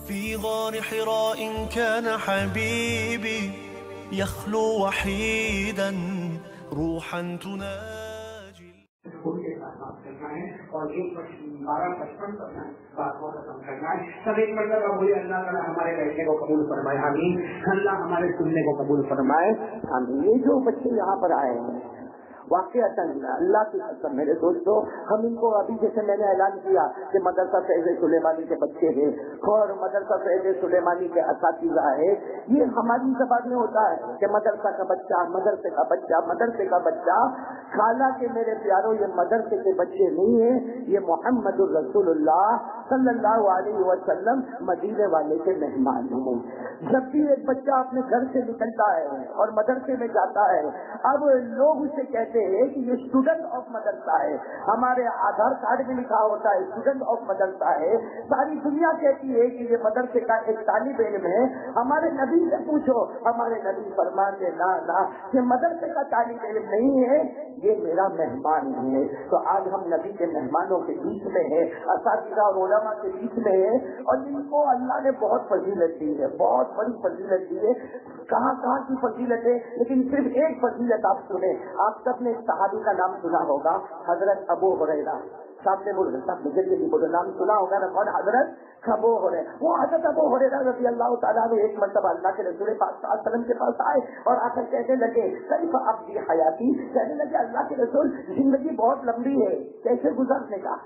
في غار حراء كان حبيبي يخلو وحيدا روحا تناجي. اور 12:55 پر بات کو ختم کرنا ہے. سب ایک مرتبہ بولے اللہ تعالیٰ ہمارے بیٹھنے کو قبول فرمائے آمین. اللہ ہمارے سننے کو قبول فرمائے آمین. یہ جو بچے یہاں پر آئے ہیں واقعات اللہ کی قسم میرے دوستوں، ہم ان کو ابھی جیسے میں نے اعلان کیا کہ مدرسہ فیض سلیمانی کے بچے ہیں اور مدرسہ فیض سلیمانی کے اساتذہ ہے، یہ ہماری زبان میں ہوتا ہے کہ مدرسہ کا بچہ، مدرسے کا بچہ، مدرسے کا بچہ. حالانکہ میرے پیاروں یہ مدرسے کے بچے نہیں ہیں، یہ محمد الرسول اللہ صلی اللہ علیہ وسلم مدینے والے کے مہمان ہیں. جب بھی ایک بچہ اپنے گھر سے نکلتا ہے اور مدرسے میں جاتا ہے، اب لوگ اسے کہتے ہیں کہ یہ اسٹوڈنٹ آف مدرسہ ہے. ہمارے آدھار کارڈ میں لکھا ہوتا ہے اسٹوڈنٹ آف مدرسہ ہے. ساری دنیا کہتی ہے کہ یہ مدرسے کا ایک طالب علم ہے. ہمارے نبی سے پوچھو، ہمارے نبی فرماتے نا کہ مدرسے کا طالب علم نہیں ہے، یہ میرا مہمان ہے. تو آج ہم نبی کے مہمانوں کے بیچ میں ہے، اساتذہ اور علماء کے بیچ میں ہے، اور ان کو اللہ نے بہت فضیلت دی ہے، بہت بڑی فضیلت دی ہے. کہاں کی فضیلت ہے، لیکن صرف ایک فضیلت آپ سنیں. آپ سب نے ایک صحابی کا نام سنا ہوگا، حضرت ابو ہریرہ. سامنے بول رہے نام سنا ہوگا نا، کون؟ حضرت ابو ہریرہ. وہ حضرت ابو ہریرہ رضی اللہ تعالیٰ نے ایک مرتبہ اللہ کے رسول پاک صلی اللہ علیہ وسلم کے پاس آئے اور آ کر کہنے لگے کیف ابدی حیاتی، کہنے لگے اللہ کے رسول زندگی بہت لمبی ہے، کیسے گزرنے کا؟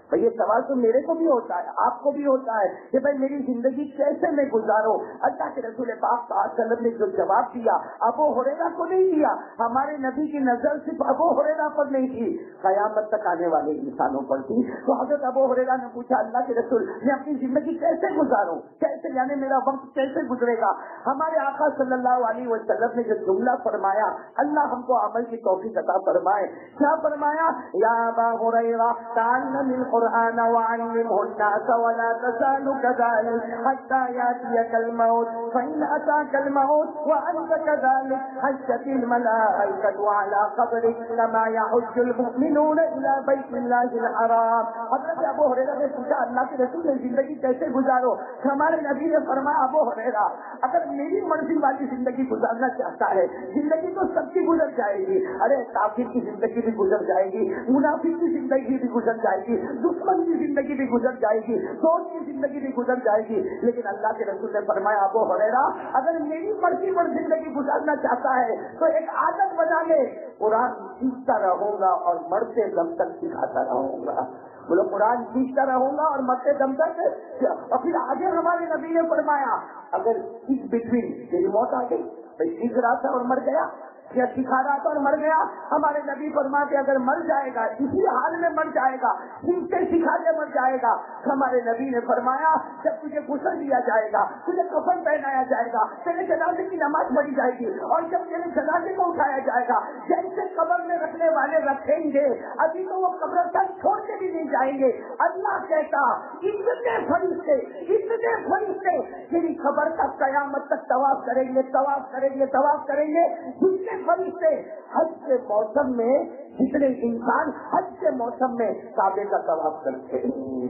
بھائی یہ سوال تو میرے کو بھی ہوتا ہے، آپ کو بھی ہوتا ہے کہ بھائی میری زندگی کیسے میں گزاروں. اللہ کے رسول پاک صلی اللہ علیہ وسلم نے جو جواب دیا ابو ہریرہ کو نہیں دیا. ہمارے نبی کی نظر صرف ابو ہریرہ پر نہیں تھی، قیامت تک آنے والے انسانوں پر تھی. تو حضرت ابو ہریرہ نے پوچھا اللہ کے رسول میں اپنی زندگی کیسے گزاروں، کیسے یعنی میرا وقت کیسے گزرے گا؟ ہمارے آقا صلی اللہ علیہ وسلم نے جو جملہ فرمایا، اللہ ہم کو عمل کی توفیق عطا فرمائے. کیا فرمایا؟ یا ابا ہریرہ تعلم القرآن وعلمه الناس ولا تزال كذلك حتى يأتيك الموت فإن أتاك الموت وأنت كذلك حجت الملائكة على قبرك كما يحج المؤمنون إلى بيت الله الحرام. حضرت ابو ہریرہ نے پوچھا اللہ کے رسول نے زندگی کیسے گزارو؟ ہمارے نبی نے فرمایا ابو ہریرہ اگر میری مرضی والی زندگی گزارنا چاہتا ہے، زندگی تو سب کی گزر جائے گی. ارے کافر کی زندگی بھی گزر جائے گی، منافق کی زندگی بھی گزر جائے گی، دشمن کی زندگی بھی گزر جائے گی، دوست کی زندگی بھی گزر جائے گی. لیکن اللہ کے رسول نے فرمایا ابو ہریرہ اگر میری مرضی پر زندگی گزارنا چاہتا ہے تو ایک عادت بنا لے، قرآن سیکھتا رہوں گا اور مرتے دم تک سکھاتا رہوں گا. بولو قرآن سیکھتا رہوں گا اور مرتے دم تک. اور پھر آگے ہمارے نبی نے فرمایا اگر اس بٹوین میری موت آ گئی، میں سیکھ رہا تھا اور مر گیا، یا سکھا رہا تھا اور مر گیا، ہمارے نبی فرماتے اگر مر جائے گا اسی حال میں مر جائے گا، سیکھتے سکھاتے مر جائے گا. ہمارے نبی نے فرمایا جب تجھے غسل دیا جائے گا، تجھے کفن پہنایا جائے گا، تیرے جنازے کی نماز پڑھی جائے گی، اور جب تیرے جنازے کو اٹھایا جائے گا جیسے قبر میں رکھنے والے رکھیں گے، ابھی تو وہ قبرستان چھوڑ کے بھی نہیں جائیں گے. اللہ کہتا اتنے فرشتے تیری قبر کا قیامت تک طواف کریں گے، طواف کریں گے، طواف کریں گے. جتنے فرشتے حج کے موسم میں، جتنے انسان حج کے موسم میں کعبے کا طواف کرتے ہیں.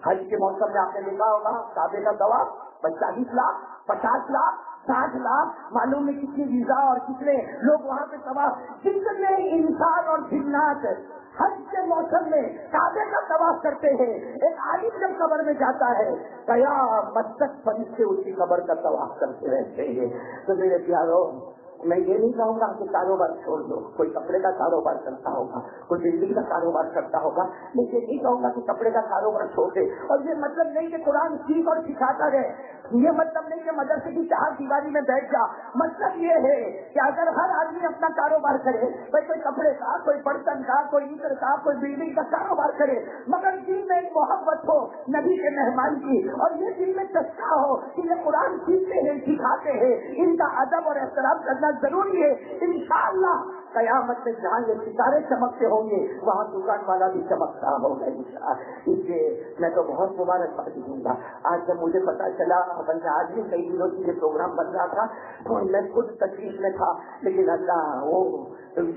حج کے موسم میں آپ نے دیکھا ہوگا کعبے کا طواف 40 لاکھ 50 لاکھ 60 لاکھ معلوم ہے کتنی ویزا اور کتنے لوگ وہاں پہ طواف. جتنے انسان اور جنات حج کے موسم میں کعبے کا طواف کرتے ہیں. ایک عالم جب قبر میں جاتا ہے قیامت تک فرشتے اس کی قبر کا طواف کرتے رہتے ہیں. تو میرے پیارو میں یہ نہیں کہوں گا کہ کاروبار چھوڑ دو. کوئی کپڑے کا کاروبار کرتا ہوگا، کوئی بجلی کا کاروبار کرتا ہوگا، میں یہ نہیں کہوں گا کہ کپڑے کا کاروبار چھوڑ دے. اور یہ مطلب نہیں کہ قرآن سیکھ اور سکھاتا رہے، یہ مطلب نہیں کہ مدرسے کی چار دیواری میں بیٹھ جا. مطلب یہ ہے کہ اگر ہر آدمی اپنا کاروبار کرے، بھائی کوئی کپڑے کا، کوئی برتن کا، کوئی عطر کا، کوئی بجلی کا کاروبار کرے، مگر دل میں ایک محبت ہو نبی کے مہمان کی، اور یہ دل میں چسکا ہو کہ یہ قرآن سیکھتے ہیں، سکھاتے ہیں، ان کا ادب اور احترام کرنا ضروری ہے. انشاءاللہ قیامت میں جہاں یہ ستارے چمکتے ہوں گے وہاں دکان والا بھی چمکتا ہوگا انشاءاللہ۔ اس لیے میں تو بہت مبارکباد دوں گا۔ آج جب مجھے پتا چلا، بلکہ آج بھی کئی دنوں سے یہ پروگرام بن رہا تھا تو میں خود تشویش میں تھا، لیکن اللہ وہ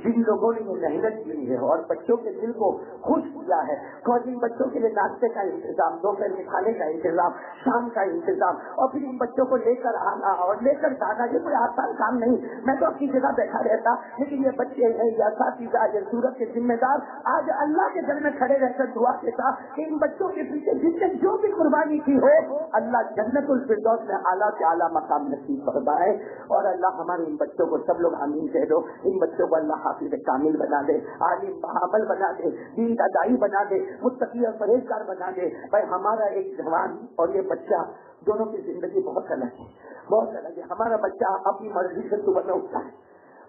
جن لوگوں نے یہ محنت کی ہے اور بچوں کے دل کو خوش کیا ہے، اور ان بچوں کے لیے ناشتے کا انتظام، دوپہر کے کھانے کا انتظام، شام کا انتظام، اور پھر ان بچوں کو لے کر آنا اور لے کر جانا، یہ کوئی آسان کام نہیں۔ میں تو اپنی جگہ بیٹھا رہتا، لیکن یہ بچے ہیں، یہ اساتذہ، یہ صورت کے ذمہ دار آج اللہ کے گھر میں کھڑے رہ کر دعا کے ساتھ کہ ان بچوں کے پیچھے جس نے جو بھی قربانی کی ہو اللہ جنت الفردوس میں اعلیٰ سے اعلیٰ مقام نصیب فرمائے، اور اللہ ہمارے ان بچوں کو، سب لوگ آمین کہہ دو، ان بچوں کو اللہ حافظ کامل بنا دے، عالم بحامل بنا دے، دین کا داعی بنا دے، متقی اور پرہیزگار بنا دے۔ بھائی ہمارا ایک جوان اور یہ بچہ دونوں کی زندگی بہت الگ ہے، بہت الگ ہے۔ ہمارا بچہ اپنی مرضی سے صبح میں اٹھتا ہے،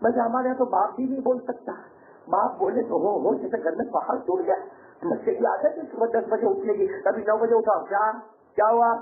بس ہمارے یہاں تو باپ بھی نہیں بول سکتا، باپ بولے تو ہو جیسے گھر میں پہاڑ ٹوٹ گیا۔ بچے کی عادت ہے صبح 10 بجے اٹھنے کی، کبھی 9 بجے اٹھا، کیا ہوا،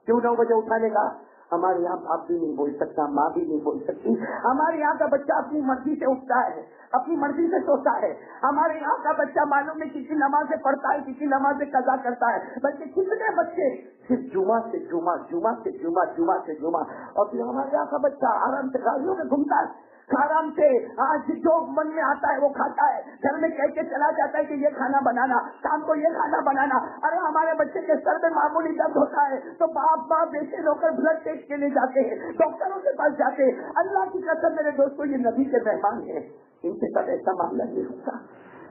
کیوں 9 بجے اٹھانے کا؟ ہمارے یہاں باپ بھی نہیں بول سکتا، ماں بھی نہیں بول سکتی۔ ہمارے یہاں کا بچہ اپنی مرضی سے اٹھتا ہے، اپنی مرضی سے سوتا ہے۔ ہمارے یہاں کا بچہ معلوم ہے کسی نماز سے پڑھتا ہے، کسی نماز سے قضا کرتا ہے، بلکہ کتنے بچے صرف جمعہ سے جمعہ، جمعہ سے جمعہ، جمعہ سے جمعہ، اور پھر ہمارے یہاں کا بچہ آرام سے گاڑیوں میں گھومتا ہے، آرام سے آج جو من میں آتا ہے وہ کھاتا ہے، گھر میں کہہ کے چلا جاتا ہے کہ یہ کھانا بنانا، شام کو یہ کھانا بنانا۔ ارے ہمارے بچے کے سر میں معمولی درد ہوتا ہے تو باپ ماں بیٹے ہو کر بلڈ ٹیسٹ کے لیے جاتے ہیں، ڈاکٹروں کے پاس جاتے ہیں۔ اللہ کی قسم میرے دوستوں، یہ نبی کے مہمان ہیں، ان کے ساتھ ایسا معاملہ نہیں ہوتا۔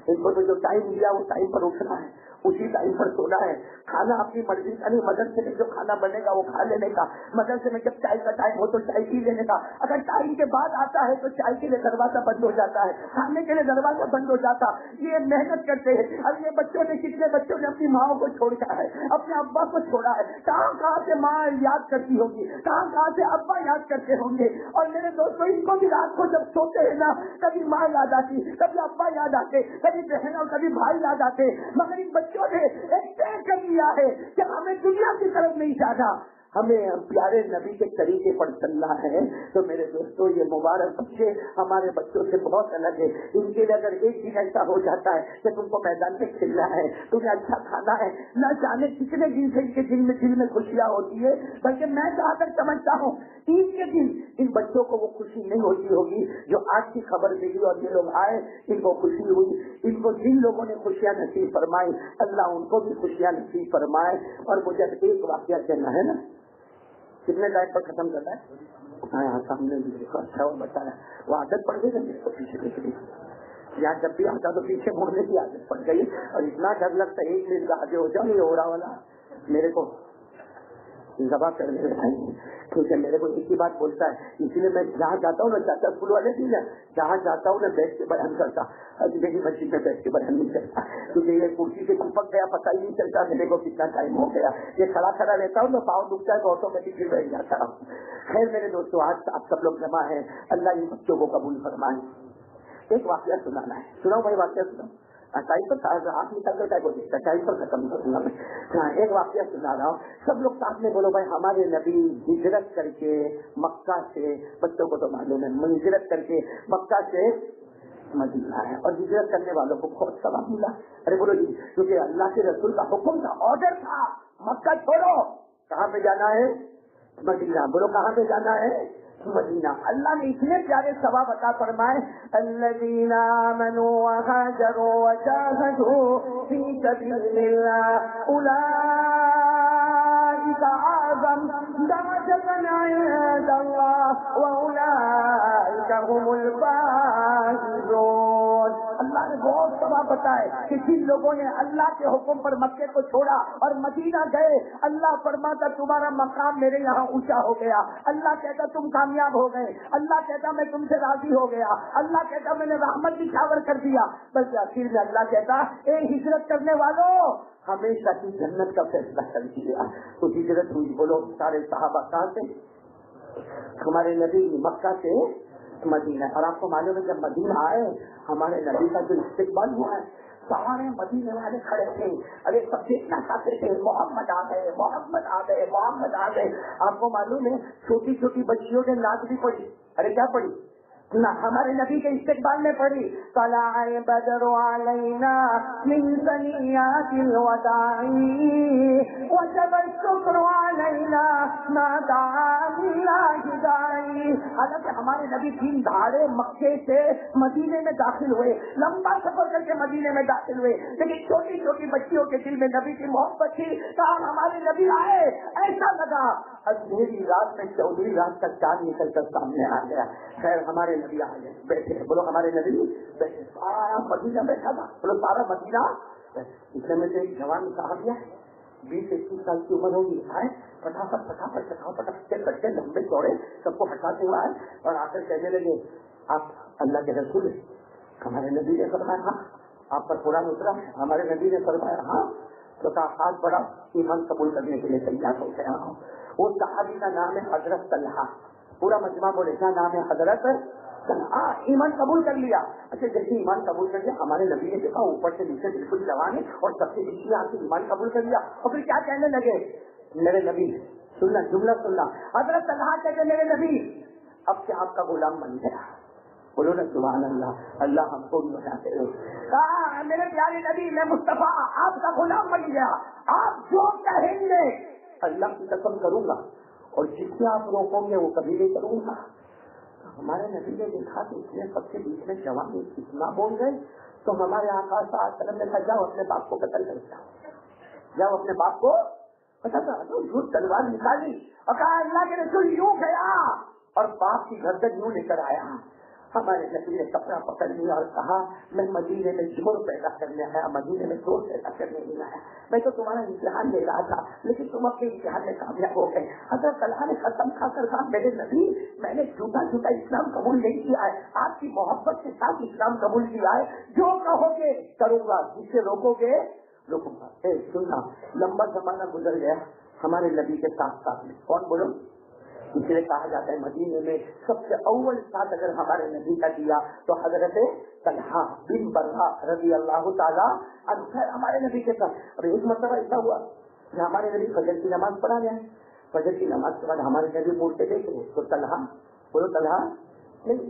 ان کو تو جو ٹائم دیا وہ ٹائم پر اٹھنا ہے، اسی ٹائم پر سونا ہے، کھانا اپنی مرضی کا نہیں، مدرسے میں جو کھانا بنے گا وہ کھا لینے کا، مدرسے میں جب چائے کا ٹائم ہو تو چائے پی لینے کا، اگر ٹائم کے بعد آتا ہے تو چائے کے لیے دروازہ بند ہو جاتا ہے، کھانے کے لیے دروازہ بند ہو جاتا۔ یہ محنت کرتے ہیں۔ اب یہ بچوں نے، کتنے بچوں نے اپنی ماں کو چھوڑا ہے، اپنے ابا کو چھوڑا ہے، کہاں سے ماں یاد کرتی ہوگی، کہاں سے ابا یاد کرتے ہوں گے۔ اور میرے دوستوں، ان کو بھی رات کو جب سوتے ہیں نا، کبھی ماں یاد آتی، کبھی ابا یاد آتے، کبھی بہن اور کبھی بھائی یاد آتے، مگر ان بچوں نے ایک طے کر لیا ہے کہ ہمیں دنیا کی طرف نہیں جانا، ہمیں پیارے نبی کے طریقے پر چلنا ہے۔ تو میرے دوستوں، یہ مبارک بچے ہمارے بچوں سے بہت الگ ہے۔ ان کے لیے اگر ایک دن ایسا ہو جاتا ہے کہ تم کو میدان میں کھیلنا ہے، تمہیں اچھا کھانا ہے، نہ جانے کتنے دن سے ان کے دل میں خوشیاں ہوتی ہے، بلکہ میں جہاں تک سمجھتا ہوں عید کے دن ان بچوں کو وہ خوشی نہیں ہوتی ہوگی جو آج کی خبر ملی اور یہ لوگ آئے، ان کو خوشی ہوئی۔ ان کو جن لوگوں نے خوشیاں نصیب فرمائی، اللہ ان کو بھی خوشیاں نصیب فرمائے۔ اور مجھے ایک واقعہ کہنا ہے نا، کتنے ٹائم پر ختم کرنا ہے؟ ہاں سامنے اچھا وہ بتایا، وہ عادت پڑ گئی نا تو پیچھے دیکھ رہی، یہاں جب بھی آتا تو پیچھے مڑنے کی عادت پڑ گئی، اور اتنا ڈر لگتا ہے ایک منٹ کا آگے ہو جاؤ، یہ اوڑا والا میرے کو ذبح کر دے رہا ہے، کیونکہ میرے کو ایک ہی بات بولتا ہے، اس لیے میں جہاں جاتا ہوں نا، چاچا اسکول والے بھی نا، جہاں جاتا ہوں نا بیٹھ کے بیان کرتا، میری مسجد میں بیٹھ کے بیان نہیں کرتا، کیونکہ یہ کرسی سے چپک گیا، پتہ ہی نہیں چلتا میرے کو کتنا ٹائم ہو گیا، یہ کھڑا کھڑا رہتا ہوں تو پاؤں دکھتا ہے تو آٹومیٹکلی بیٹھ جاتا ہوں۔ خیر میرے دوستوں، آج آپ سب لوگ جمع ہیں، اللہ ان بچوں کو قبول فرمائے۔ ایک واقعہ سنانا ہے، سناؤ بھائی واقعہ سناؤ، ٹائم پر ہاتھ نکل کرتا ہے کوئی ٹائم پر ختم کروں گا میں۔ ایک واقعہ سنا رہا ہوں، سب لوگ ساتھ میں بولو بھائی۔ ہمارے نبی ہجرت کر کے مکہ سے، بچوں کو تو معلوم ہے، ہجرت کر کے مکہ سے مدینہ ہے، اور ہجرت کرنے والوں کو بہت ثواب ملا۔ ارے بولو جی، کیونکہ اللہ کے رسول کا حکم تھا، آرڈر تھا، مکہ چھوڑو، کہاں پہ جانا ہے؟ مدینہ۔ بولو کہاں پہ جانا ہے؟ مدینہ۔ اللہ نے اتنے پیارے ثواب عطا فرمائے، الذین آمنوا وہاجروا وجاہدوا فی سبیل اللہ اولئک اعظم درجۃ عند اللہ واولئک هم الفائزون۔ اللہ نے بہت ثواب بتائے کہ جن لوگوں نے اللہ کے حکم پر مکے کو چھوڑا اور مدینہ گئے، اللہ فرماتا تمہارا مقام میرے یہاں اونچا ہو گیا، اللہ کہتا تم کامیاب ہو گئے، اللہ کہتا میں تم سے راضی ہو گیا، اللہ کہتا میں نے رحمت نچھاور کر دیا۔ بس آخر میں اللہ کہتا اے ہجرت کرنے والوں، ہمیشہ کی جنت کا فیصلہ کر دیا۔ تو ہجرت ہوئی، بولو سارے صحابہ کہاں سے؟ ہمارے نبی مکہ سے مدینہ۔ اور آپ کو معلوم ہے جب مدینہ آئے، ہمارے نبی کا جو استقبال ہوا ہے، سارے مدینے والے کھڑے تھے، ارے سب دیکھنا چاہتے تھے، محمد آ گئے، محمد آ گئے، محمد آ گئے۔ آپ کو معلوم ہے چھوٹی چھوٹی بچیوں نے ناچ بھی پڑی، ارے کیا پڑی؟ نہ ہمارے نبی کے استقبال میں پڑھی طلع بدر علینا من ثنیات الوداع وجب الشکر علینا ما دعا للہ داعی. حالانکہ ہمارے نبی 3 دھاڑے مکے سے مدینے میں داخل ہوئے, لمبا سفر کر کے مدینے میں داخل ہوئے, لیکن چھوٹی چھوٹی بچیوں کے دل میں نبی کی محبت تھی. کہا ہمارے نبی آئے, ایسا لگا اندھیری رات میں 14ویں رات کا چاند نکل کر سامنے آ گیا. خیر ہمارے نبی آ گئے, بیٹھے, بولو ہمارے نبی بیٹھے, سارا مدینہ بیٹھا تھا, بولو سارا مدینہ. اس میں سے ایک جوان کہا گیا 20-21 سال کی عمر ہوگی, آئے پٹافٹ کٹے لمبے چوڑے سب کو ہٹاتے ہوئے آئے اور آ کر کہنے لگے آپ اللہ کے رسول ہیں. ہمارے نبی نے فرمایا ہاں. آپ پر قرآن اترا. ہمارے نبی نے فرمایا ہاں. تو کہا ہاتھ بڑا, ایمان قبول کرنے کے لیے تیار ہو گیا ہوں. وہ صحابی کا نام ہے حضرت طلحہ. پورا مجمع بولے کیا نام ہے؟ حضرت طلحہ. ایمان قبول کر لیا. اچھا جیسے ایمان قبول کر لیا ہمارے نبی نے دیکھا اوپر سے نیچے بالکل جوان ہے اور سب سے نیچے آ کے ایمان قبول کر لیا. اور پھر کیا کہنے لگے میرے نبی, سننا جملہ سننا, حضرت طلحہ کہتے میرے نبی اب سے آپ کا غلام بن گیا. بولو نا سبحان اللہ, اللہ ہم کو بھی بتاتے ہو. کہا میرے پیارے نبی میں مصطفیٰ آپ کا غلام بن گیا, آپ جو کہیں گے اللہ کی قسم کروں گا اور جس سے آپ روکو گے وہ کبھی نہیں کروں گا. ہمارے نبی نے دیکھا کہ اس نے سب کے بیچ میں جوان اتنا بول گئے تو ہمارے آقا صلی اللہ علیہ وسلم نے کہا جاؤ اپنے باپ کو قتل کر دیا, جاؤ اپنے باپ کو قتل کر دو. جھوٹ تلوار نکالی اور کہا اللہ کے رسول یوں گیا اور باپ کی گردن یوں لے کر آیا. ہمارے نبی نے کپڑا پکڑ لیا اور کہا میں مدینے میں جوڑ پیدا کرنے آیا, مدینے میں جوڑ پیدا کرنے نہیں آیا. میں تو تمہارا امتحان لے رہا تھا لیکن تم اپنے امتحان میں کامیاب ہو گئے. حضرت طلحہ نے قسم کھا کر کہا میرے نبی میں نے جھوٹا اسلام قبول نہیں کیا ہے, آپ کی محبت کے ساتھ اسلام قبول کیا ہے. جو کہو گے کروں گا, جس سے روکو گے روکوں گا. سننا لمبا زمانہ گزر گیا ہمارے نبی کے ساتھ میں. کون بولو؟ اس لیے کہا جاتا ہے مدینے میں سب سے اول ساتھ اگر ہمارے نبی کا دیا تو حضرت طلحہ بن برہ رضی اللہ تعالیٰ عنہ ہمارے نبی کے ساتھ. ابھی ایک مرتبہ ایسا ہوا کہ ہمارے نبی فجر کی نماز پڑھا گیا. فجر کی نماز کے بعد ہمارے نبی مڑ کے دیکھ رہے تو طلحہ, بولو طلحہ نہیں,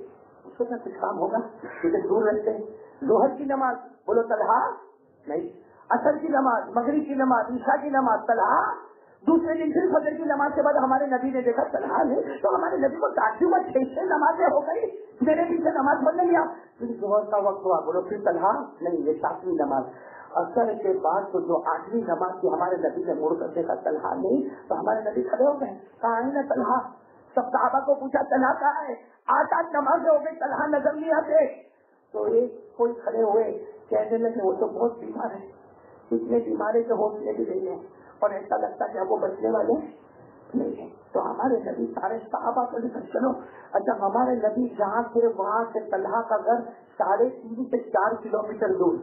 اس کو کچھ کام ہوگا کیونکہ دور رہتے ہیں. ظہر کی نماز, بولو طلحہ نہیں. عصر کی نماز, مغرب کی نماز, عشاء کی نماز, طلحہ. دوسرے دن پھر فجر کی نماز کے بعد ہمارے نبی نے دیکھا طلحہ نے, تو ہمارے نبی کو تعجب میں 6 نمازیں ہو گئی, میرے پیچھے نماز پڑھ لیا. پھر ظہر کا وقت ہوا, بولو پھر طلحہ نہیں, یہ 7ویں نماز. عصر کے بعد تو جو 8ویں نماز کی ہمارے نبی نے مڑ کر دیکھا طلحہ نہیں, تو ہمارے نبی کھڑے ہو گئے, کہاں ہے نا طلحہ. سب صحابہ کو پوچھا طلحہ کہاں ہے, 8 نمازیں ہو گئی طلحہ نظر نہیں آتے. تو ایک کوئی کھڑے ہوئے کہنے لگے وہ تو بہت بیمار ہے, اتنے بیمار ہے کہ حوصلے بھی نہیں ہے اور ایسا لگتا کہ وہ بچنے والے نہیں ہے. تو ہمارے نبی سارے صحابہ کو لے کر چلو. اچھا ہمارے نبی جہاں سے وہاں سے طلحہ کا گھر 3.5 سے 4 کلومیٹر دور,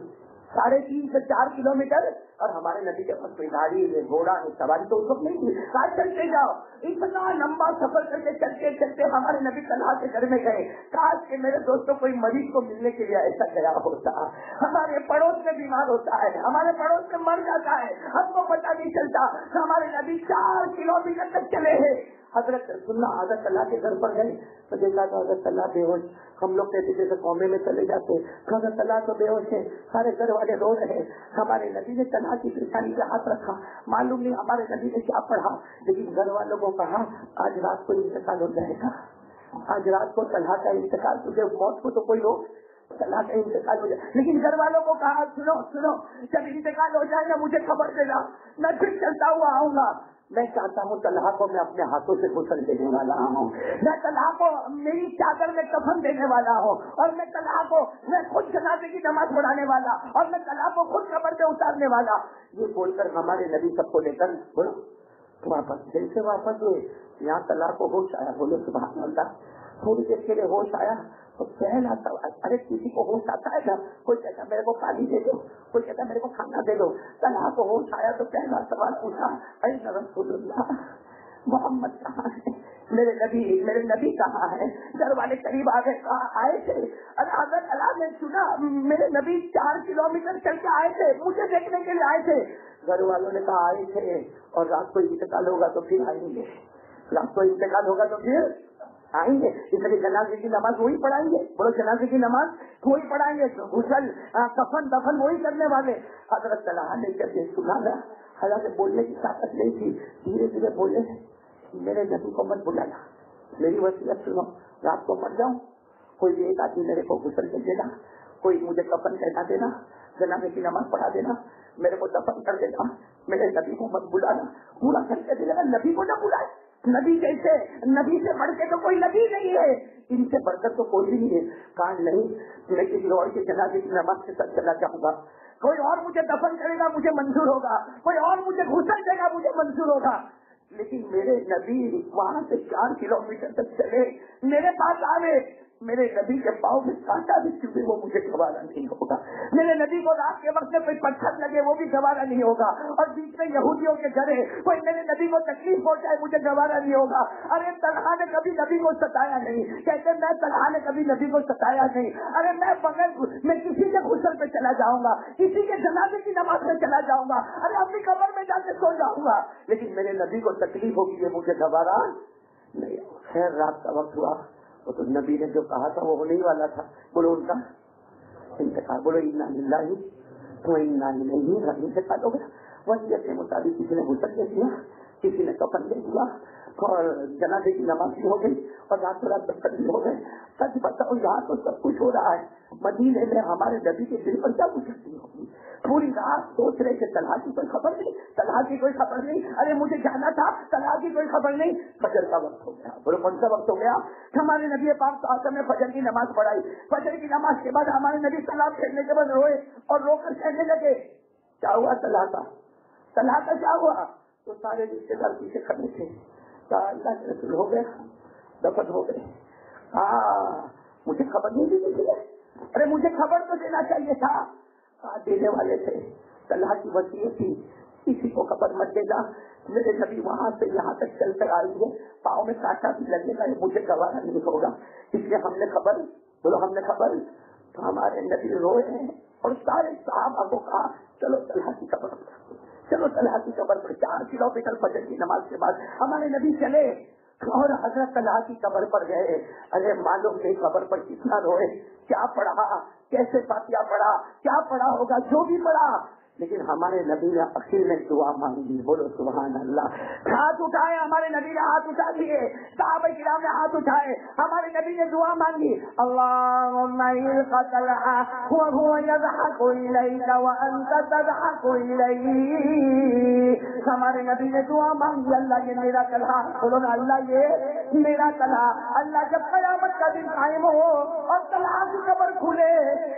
3.5 سے 4 کلومیٹر. اور ہمارے نبی کے پاس کوئی گاڑی گھوڑا سواری تو اس وقت نہیں تھی, چلتے جاؤ. اتنا لمبا سفر کر کے چلتے چلتے ہمارے نبی طلحہ کے گھر میں گئے. کاش کہ میرے دوستوں کوئی مریض کو ملنے کے لیے ایسا گیا ہوتا. ہمارے پڑوس میں بیمار ہوتا ہے, ہمارے پڑوس میں مر جاتا ہے, ہم کو پتہ نہیں چلتا. ہمارے نبی 4 کلومیٹر تک چلے ہیں. حضرت سننا حضرت اللہ کے گھر پر گئے تو دیکھا تو حضرت اللہ بے ہوش. ہم لوگ کہتے جیسے قومے میں چلے جاتے, حضرت اللہ تو بے ہوش ہے, سارے گھر والے رو رہے. ہمارے نبی نے طلحہ کی پریشانی پہ ہاتھ رکھا, معلوم نہیں ہمارے نبی نے کیا پڑھا, لیکن گھر والوں کو کہا آج رات کو انتقال ہو جائے گا, آج رات کو طلحہ کا انتقال, تجھے موت کو تو کوئی لوگ طلحہ کا انتقال ہو جائے. لیکن گھر والوں کو کہا سنو جب انتقال ہو جائے گا مجھے خبر دینا, میں پھر چلتا ہوا آؤں گا. میں چاہتا ہوں طلحہ کو میں اپنے ہاتھوں سے غسل دینے والا ہوں, میں طلحہ کو میری چادر میں کفن دینے والا ہوں, اور میں طلحہ کو میں خود جنازے کی نماز پڑھانے والا, اور میں طلحہ کو خود قبر سے اتارنے والا. یہ بول کر ہمارے نبی سب کو لے کر واپس جیسے واپس ہوئے. یہاں طلحہ کو ہوش آیا, بولو سبحان اللہ. تھوڑی دیر کے لیے ہوش آیا تو پہلا ارے کسی کو ہوش آتا ہے نا, کوئی کہتا میرے کو پانی دے دو, کوئی کہتا میرے کو کھانا دے دو. طلحہ کو ہوش آیا تو پہلا سوال پوچھا اے رسول اللہ محمد کہاں ہے, میرے نبی کہاں ہے. گھر والے قریب آ گئے, کہاں آئے تھے. حضرت اللہ نے سنا میرے نبی 4 کلومیٹر چل کے آئے تھے, مجھے دیکھنے کے لیے آئے تھے. گھر والوں نے کہا آئے تھے اور رات کو انتقال ہوگا تو پھر آئیں گے, رات کو انتقال ہوگا تو پھر آئیں گے اس لیے جنازے کی نماز وہی پڑھائیں گے. بولو جنازے کی نماز وہی پڑھائیں گے. غسل کفن دفن وہی کرنے والے. حضرت طلحہ نے جب یہ سنا نا, حالانکہ بولنے کی طاقت نہیں تھی, دھیرے دھیرے بولے میرے نبی کو مت بلانا, میری وصیت سنو, رات کو مر جاؤں, کوئی ایک آدمی میرے کو غسل کر دینا, کوئی مجھے کفن کہنا دینا, جنازے کی نماز پڑھا دینا, میرے کو دفن کر دینا, میرے نبی کو مت بلانا. پورا گھر کے دے گا نبی کو نہ بلائے. نبی جیسے نبی سے بڑھ کے تو کوئی نبی نہیں ہے, ان سے بڑھ کر تو کوئی بھی نہیں ہے. کہا نہیں, میں کسی اور کے جنازے کی نماز کے ساتھ چلا جاؤں گا, کوئی اور مجھے دفن کرے گا مجھے منظور ہوگا, کوئی اور مجھے غسل دے گا مجھے منظور ہوگا, لیکن میرے نبی وہاں سے 4 کلومیٹر تک چلے, میرے پاس آوے, میرے نبی کے پاؤں میں کانٹا بھی چبھے وہ مجھے گوارا نہیں ہوگا. میرے نبی کو رات کے وقت میں کوئی پتھر لگے وہ بھی گوارا نہیں ہوگا, اور بیچ میں یہودیوں کے گھر کوئی میرے نبی کو تکلیف پہنچائے مجھے گوارا نہیں ہوگا. ارے طلحہ نے کبھی نبی کو ستایا نہیں, کہتے میں طلحہ نے کبھی نبی کو ستایا نہیں. ارے میں بغیر میں کسی کے غسل پہ چلا جاؤں گا, کسی کے جنازے کی نماز میں چلا جاؤں گا, ارے اپنی قبر میں جا کے سو جاؤں گا, لیکن میرے نبی کو تکلیف ہوگی یہ مجھے گوارا نہیں. خیر رات کا وقت ہوا, وہ تو نبی نے جو کہا تھا وہ ہونے ہی والا تھا. بولو ان کا انتقال, بولو انا للہ و انا الیہ راجعون. انتقال ہو گیا. وصیت کے مطابق کسی نے غسل دے دیا, کسی نے کفن دے دیا, اور جنازے کی نماز بھی ہو گئی, اور رات کو رات دفتر بھی ہو گئے. سچ بتاؤ یہاں تو سب کچھ ہو رہا ہے, مدینے میں ہمارے نبی کے دل پر کیا گزرتی ہوگی. پوری رات سوچ رہے کہ طلحہ کی کوئی خبر نہیں, طلحہ کی کوئی خبر نہیں, ارے مجھے جانا تھا, طلحہ کی کوئی خبر نہیں. فجر کا وقت ہو گیا. بولو کون سا وقت ہو گیا؟ ہمارے نبی پاک صلی اللہ علیہ وسلم نے فجر کی نماز پڑھائی. فجر کی نماز کے بعد ہمارے نبی سلام پھیرنے کے بعد روئے اور رو کر کہنے لگے کیا ہوا طلحہ کا, طلحہ کا کیا ہوا؟ تو سارے رشتے دار پیچھے کھڑے تھے. کہا اللہ کے رسول ہو گیا, دفن ہو گئے. مجھے خبر نہیں دی تھی, ارے مجھے خبر تو دینا چاہیے تھا. دینے والے تھے, طلحہ کی وصیت تھی کسی کو خبر مت دینا. میرے نبی وہاں سے یہاں تک چل کر آئی ہے, پاؤں میں کانٹا بھی لگے گا, مجھے گوارا نہیں ہوگا, اس لیے ہم نے خبر, بولو ہم نے خبر. تو ہمارے نبی روئے ہیں اور سارے صحابہ کو کہا چلو طلحہ کی قبر پر, چلو طلحہ کی قبر پر. 4 کلومیٹر فجر کی نماز کے بعد ہمارے نبی چلے اور حضرت طلحہ کی قبر پر گئے. ارے معلوم نہیں قبر پر کتنا روئے, کیا پڑھا, کیسے فاتحہ پڑھا, کیا پڑھا ہوگا, جو بھی پڑھا, لیکن ہمارے نبی نے اخیر میں دعا مانگی. بولو سبحان اللہ. ہاتھ اٹھائے, ہمارے نبی نے ہاتھ اٹھا دیے, صحابہ کرام نے ہاتھ اٹھائے, ہمارے نبی نے دعا مانگی. اللهم الق طلحہ وهو يضحك اليك وانت تضحك اليه. ہمارے نبی نے دعا مانگی, اللہ یہ میرا طلحہ, بولو نا اللہ یہ میرا طلحہ, اللہ جب قیامت کا دن قائم ہو اور طلحہ کی قبر کھلے,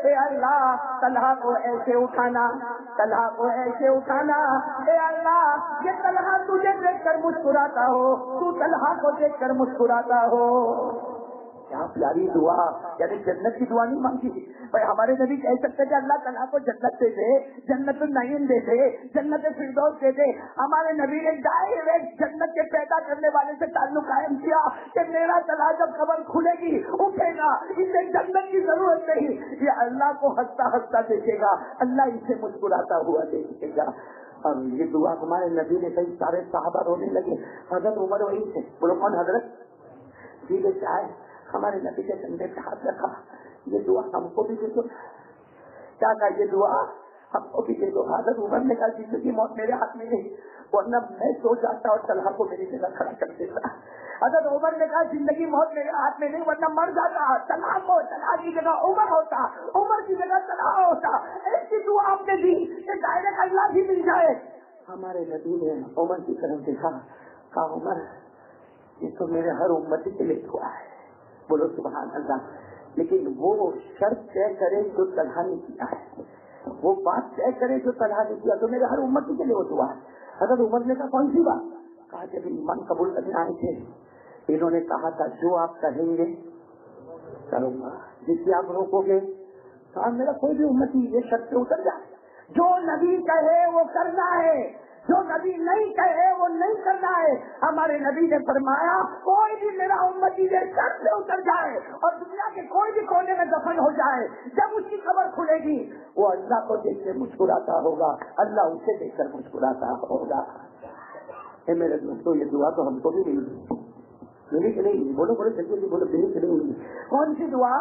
اے اللہ طلحہ کو ایسے اٹھانا, طلحہ کو ایسے اٹھانا, اے اللہ یہ طلحہ تجھے دیکھ کر مسکراتا ہو, تو طلحہ کو دیکھ کر مسکراتا ہو. کیا پیاری دعا, یعنی جنت کی دعا نہیں مانگی بھائی. ہمارے نبی کہہ سکتے کہ اللہ تعالیٰ کو جنت دے دے, جنت النعیم دے دے, جنت فردوس دے دے. ہمارے نبی نے ڈائریکٹ جنت کے پیدا کرنے والے سے تعلق قائم کیا کہ میرا طلحہ جب قبر کھلے گی اٹھے گا, اسے جنت کی ضرورت نہیں, یہ اللہ کو ہنستا ہنستا دیکھے گا, اللہ اسے مسکراتا ہوا دیکھے گا. اور یہ دعا ہمارے نبی نے کئی سارے صحابہ رونے لگے. حضرت عمر وہی تھے, بولو کون حضرت, سیدھے چاہے ہمارے نبی کے کندھے پہ ہاتھ رکھا, یہ دعا ہم کو بھی دے دو. کیا کہا, یہ دعا ہم کو بھی دے دو. حضرت عمر نے کہا زندگی موت میرے ہاتھ میں نہیں, ورنہ میں سو جاتا اور طلحہ کو میری جگہ کھڑا کر دیتا. حضرت عمر نے کہا زندگی موت میرے ہاتھ میں نہیں, ورنہ مر جاتا, طلحہ کو طلحہ کی جگہ عمر ہوتا, عمر کی جگہ طلحہ ہوتا. ایسی دعا آپ نے دی کہ ڈائریکٹ اللہ بھی مل جائے. ہمارے نبی نے عمر کی طرف دیکھا, کہا عمر یہ تو میرے ہر امتی کے لیے دعا ہے. بولو سبحان اللہ. لیکن وہ شرط طے کرے جو طلحہ نے کیا ہے, وہ بات طے کرے جو طلحہ نے کیا, تو میرے ہر امتی کے لیے وہ دعا ہے. حضرت عمر نے کہا کون سی بات؟ کہا جب ایمان قبول کرنے آئے تھے انہوں نے کہا تھا جو آپ کہیں گے کروں گا, جس سے آپ روکو گے. کہا میرا کوئی بھی امتی یہ شرط سے اتر جائے, جو نبی کہے وہ کرنا ہے, جو نبی نہیں کہے وہ نہیں کرنا ہے. ہمارے نبی نے فرمایا کوئی بھی میرا امتی یہ شرط سے اتر جائے اور دنیا کے کوئی بھی کونے میں دفن ہو جائے, جب اس کی خبر کھلے گی وہ اللہ کو دیکھ کے مسکراتا ہوگا, اللہ اسے دیکھ کر مسکراتا ہوگا. اے میرے دوستوں, یہ دعا تو ہم کو بھی مل گئی. ملی کہ نہیں؟ بولو بولو جلدی بولو، ملی کہ نہیں ملی؟ کون سی دعا؟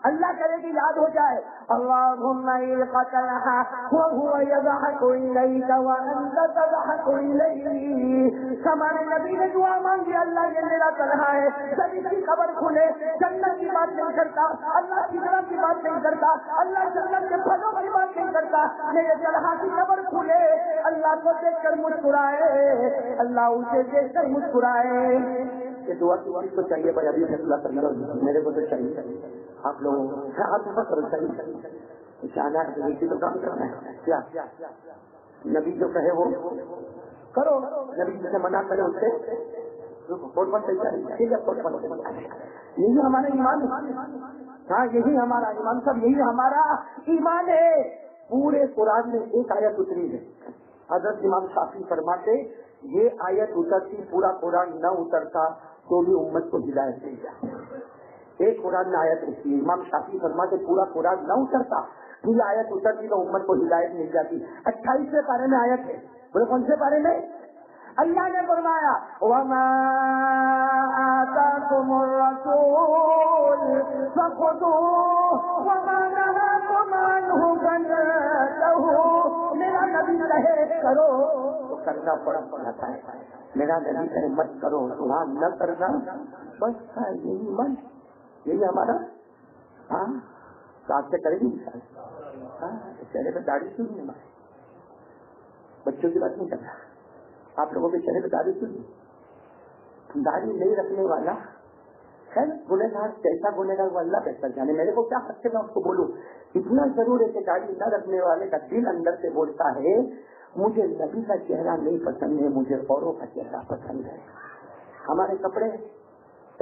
اللہ کرے کہ یاد ہو جائے، اللہم القتلہ وہو یضحک الیک وانت تضحک الیہ. ہمارے نبی نے دعا مانگی، اللہ یہ میرا طلحہ ہے، جب اس کی قبر کھلے جنت کی بات نہیں کرتا، اللہ کی طرف کی بات نہیں کرتا، اللہ جنت کے پھلوں کی بات نہیں کرتا، میرے طلحہ کی قبر کھلے اللہ کو دیکھ کر مسکرائے، اللہ اسے دیکھ کر مسکرائے. یہ دعا کسی کو چاہیے بھائی؟ ابھی فیصلہ کرنا میرے کو تو چاہیے، آپ لوگوں آپ کرو چاہیے جانا ہے تو کام کرنا ہے. کیا نبی جو کہے وہ کرو، نبی جسے منع کرے اس سے یہی ہمارا ایمان ہے. ہاں یہی ہمارا ایمان، سب یہی ہمارا ایمان ہے. پورے قرآن میں ایک آیت اتری ہے، حضرت امام شافعی فرماتے یہ آیت اترتی پورا قرآن نہ اترتا تو بھی امت کو ہدایت مل جائے. ایک قرآن میں آیت رکھتی ہے، امام شافعی فرماتے پورا قرآن نہ اترتا، یہ آیت اترتی تو امت کو ہدایت مل جاتی. 28ویں پارے میں آیت ہے، بولے کون سے پارے میں؟ اللہ نے فرمایا وَمَا آتَاكُمُ الرَّسُولُ فَخُذُوهُ وَمَا نَهَاكُمْ عَنْهُ فَانْتَهُوا. میرا نبی کہے کرو تو کرنا پڑتا ہے، میرا نبی کہے مت کرو تو ہاں نہ کرنا. بس یہی من، یہی ہمارا. ہاں ساتھ سے کرے گی چہرے پہ داڑھی کیوں نہیں مارے؟ بچوں کی بات نہیں کرنا، آپ لوگوں کے چہرے پہ داڑھی کیوں نہیں؟ داڑھی نہیں رکھنے والا ہے گنہگار، کیسا گنہگار وہ اللہ بہتر جانے. میرے کو کیا حق سے میں آپ کو بولوں؟ اتنا ضرور ہے کہ داڑھی نہ رکھنے والے کا دل اندر سے بولتا ہے مجھے نبی کا چہرہ نہیں پسند ہے، مجھے اوروں کا چہرہ پسند ہے. ہمارے کپڑے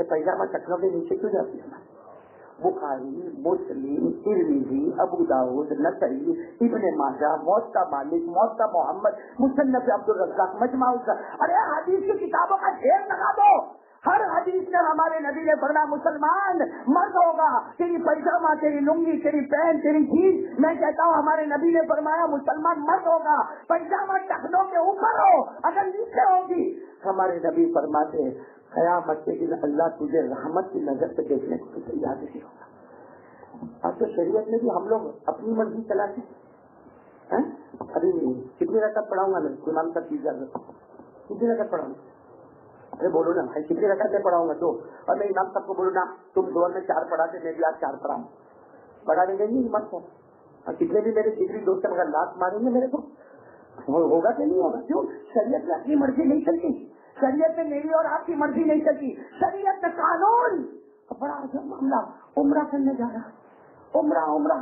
پیجامہ ٹکنوں کے نیچے کیوں جاتی ہے؟ بخاری، مسلم، ترمذی، ابو داؤد، نسائی، ابن ماجہ، موطا مالک، موطا محمد، مصنف عبد الرزاق، مجمع ارے حدیث کی کتابوں کا ڈھیر لگا دو. ہر حدیث میں ہمارے نبی نے فرمایا مسلمان مرد ہوگا، تیری پیجامہ، تیری لنگی، تیری پینٹ، تیری چیز. میں کہتا ہوں ہمارے نبی نے فرمایا مسلمان مرد ہوگا، پیجامہ ٹخنوں کے اوپر ہو، اگر نیچے ہوگی. ہمارے نبی فرماتے قیامت کے دن اللہ تجھے رحمت کی نظر سے دیکھنے کو تیار نہیں ہوگا. اب تو شریعت میں بھی ہم لوگ اپنی مرضی چلاتے ہیں. ابھی کتنی رکعت پڑھاؤں گا میں امام کا چیز کتنی رکعت پڑھاؤں گا؟ ارے بولو نا بھائی کتنی رکعت میں پڑھاؤں گا تو، اور میں امام صاحب کو بولوں نا تم دور میں 4 پڑھاتے میں بھی آج 4 پڑھاؤں، پڑھا دیں گے نہیں امام کو. اور کتنے بھی میرے جگری دوست اگر لات ماریں گے میرے کو ہوگا کہ نہیں ہوگا؟ کیوں؟ شریعت میں اپنی مرضی نہیں چلتی، شریعت میں میری اور آپ کی مرضی نہیں چلتی، شریعت میں قانون. بڑا عجب معاملہ، عمرہ کرنے جا رہا، عمرہ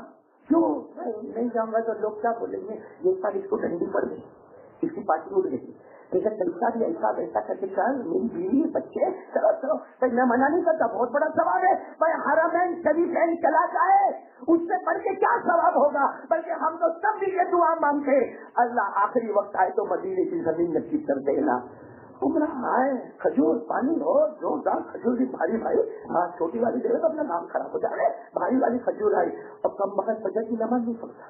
کیوں نہیں جاؤں گا تو لوگ کیا بولیں گے؟ ایک بار اس کو ڈنڈی پڑ گئی، اس کی پارٹی اٹھ گئی، لیکن طریقہ بھی ایسا ویسا کر کے چل میری بیوی بچے چلو بھائی میں منع نہیں کرتا، بہت بڑا ثواب ہے بھائی. حرمین شریفین چلا جائے اس سے بڑھ کے کیا ثواب ہوگا؟ بلکہ ہم تو سب بھی یہ دعا مانگتے اللہ آخری وقت آئے تو مدینے کی زمین نصیب کر دینا. عمرہ آئے، کھجور پانی ہو، زوردار کھجور کی بھاری بھائی، چھوٹی والی دے تو اپنا نام خراب ہو جائے، بھاری والی کھجور آئی اور کم وقت فجر کی نماز نہیں پڑھتا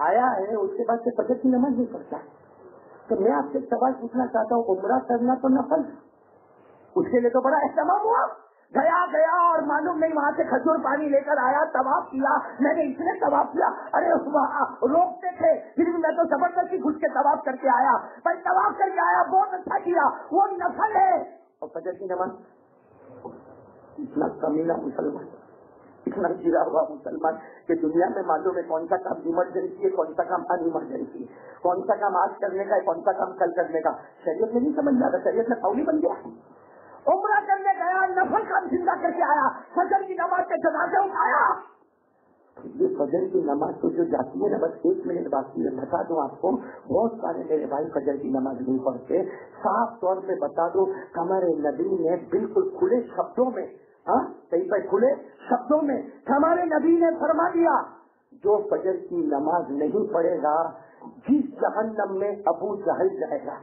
آیا ہے، اس کے بعد سے فجر کی نماز نہیں پڑھتا. تو میں آپ سے سوال پوچھنا چاہتا ہوں عمرہ کرنا تو نفل، اس کے لیے تو بڑا اہتمام ہوا، گیا اور معلوم نہیں وہاں سے کھجور پانی لے کر آیا، طواف کیا، میں نے اس نے طواف کیا، ارے روکتے تھے پھر بھی میں تو زبردستی گھس کے طواف کر کے آیا. بھائی طواف کر کے آیا بہت اچھا کیا، وہ نفل ہے. اور فجر کی نماز اتنا کمینہ مسلمان، اتنا گرا ہوا مسلمان کہ دنیا میں معلوم ہے کون سا کام ایمرجنسی ہے، کون سا کام ان ایمرجنسی ہے، کون سا کام آج کرنے کا ہے، کون سا کام کل کرنے کا. شریعت میں نہیں سمجھ جاتا، شریعت میں قولی بن گیا. عمرہ کرنے گیا، نفل کام زندہ کر کے آیا، فجر کی نماز کے جنازے اٹھایا. یہ فجر کی نماز تو جو جاتی ہے نا، بس 1 منٹ باقی ہے، بتا دوں آپ کو بہت سارے میرے بھائی فجر کی نماز نہیں پڑھتے. صاف طور پہ بتا دو ہمارے نبی نے بالکل کھلے شبدوں میں، صحیح پہ کھلے شبدوں میں ہمارے نبی نے فرما دیا جو فجر کی نماز نہیں پڑھے گا جس جہنم میں ابو جہل جائے گا،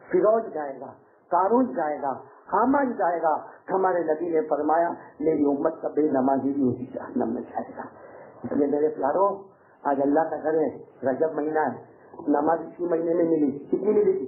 فیروز جائے گا، قارون جائے گا، حامان جائے گا. ہمارے نبی نے فرمایا میری امت کا بے نمازی بھی اسی جہنم میں جائے گا. اس لیے میرے پیاروں آج اللہ کا گھر ہے، رجب مہینہ ہے، نماز اسی مہینے میں ملی، کتنی ملی تھی؟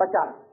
50।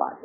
5।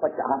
50।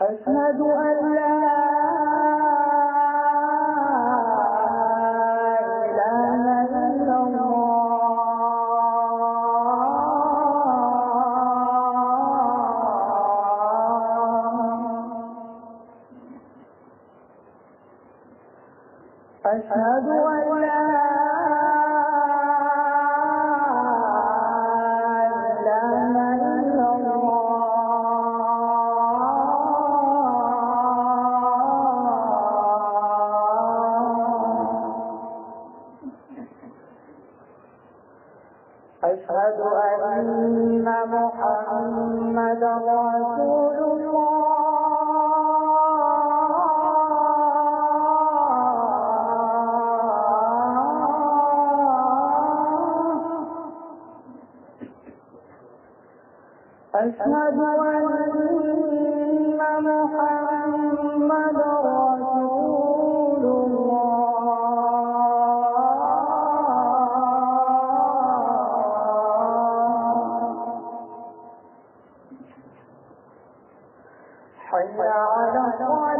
أشهد أن لا إله إلا الله أشهد أن لا أشهد أن محمدا رسول الله. حي على الصلاة.